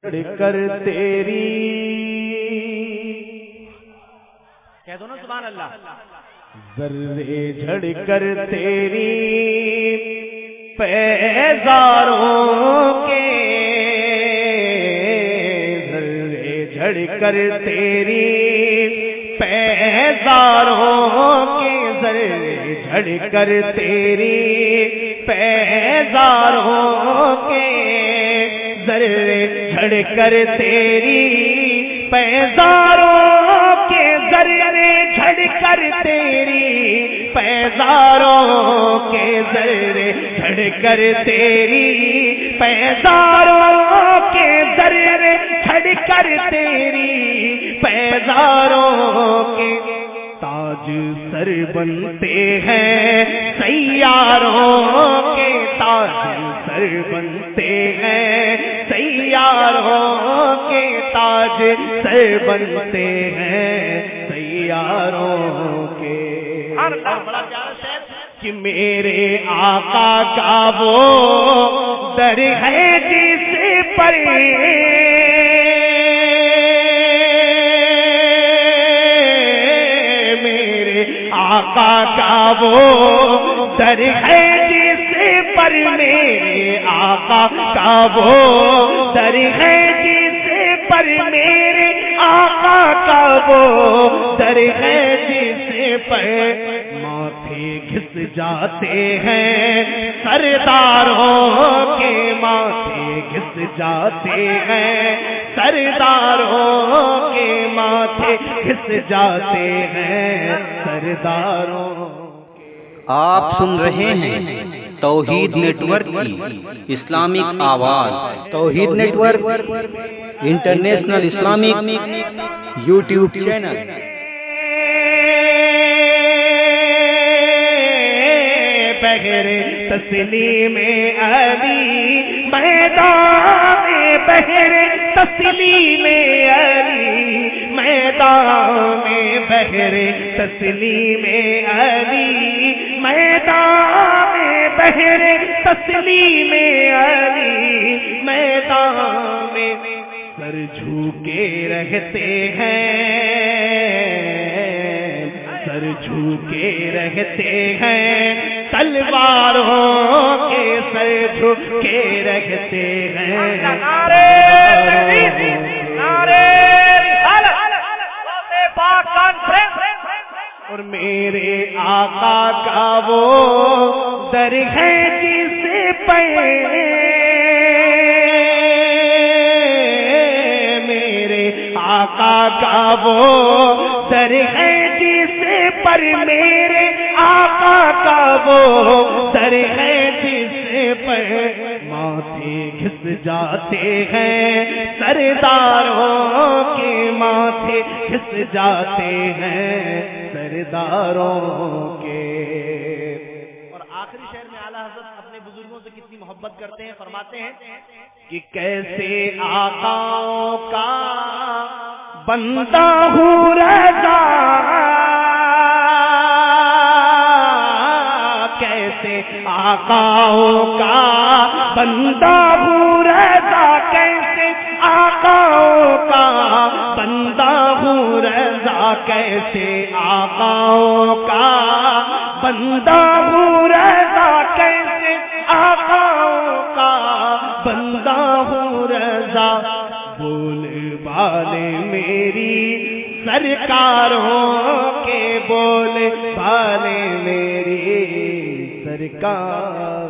کر تیری کہہ دو نا سبحان اللہ. ذرے جھڑ کر تیری پیزاروں کے، ذرے جھڑ کر تیری پیزاروں کے، ذرے جھڑ کر تیری پیزاروں کے، ذرے جھڑ کر تیری پیزاروں کے، ذرے جھڑ کر تیری پیزاروں کے، ذرے جھڑ کر تیری پیزاروں کے، ذرے جھڑ کر تیری پیزاروں کے، تاج سر بنتے ہیں سیاروں کے، تاج سر بنتے ہیں سیاروں کے، تاج سر بنتے ہیں سیاروں کے. کہ میرے آقا کا وہ در ہے جس پر میرے آقا کا وہ در ہے جس پر، میرے آقا کا وہ در ہے جس پر، میرے آقا کا وہ در ہے جس پر ماتھے گھس جاتے ہیں سرداروں کے، ماتھے گھس جاتے ہیں سرداروں کے، ماتھے گھس جاتے ہیں سرداروں. آپ سن رہے ہیں توحید نیٹ ورک کی اسلامک آواز. Tawheed network international Islamic YouTube channel. بہر تسلیم علی میدان میں، بہر تسلیم علی میدان میں، بہر تسلیم علی میدان میں، بہر تسلیم علی میدان میں، سر جھوکے رہتے ہیں، سر جھوکے رہتے ہیں تلواروں کے، سر جھوکے رہتے ہیں. اور میرے آقا کا وہ در ہے جس پہ میرے آقا کا وہ در ہے جس پر، میرے آقا کا وہ در ہے جس پر ماتھے گھس جاتے ہیں سرداروں کے، ماتھے گھس جاتے ہیں سرداروں کے. اور آخری شعر میں اعلیٰ حضرت اپنے بزرگوں سے کتنی محبت کرتے ہیں، فرماتے ہیں کہ کیسے آقاؤں کا بندہ ہوں رضا، کیسے آقاؤں کا بندہ ہوں رضا، کیسے آقاؤں کا بندہ ہوں رضا، کیسے آقاؤں کا بندہ ہوں رضا، کیسے آقاؤں کا بندہ ہوں رضا. بول بالے میری سرکاروں کے، بول بالے میری سرکار.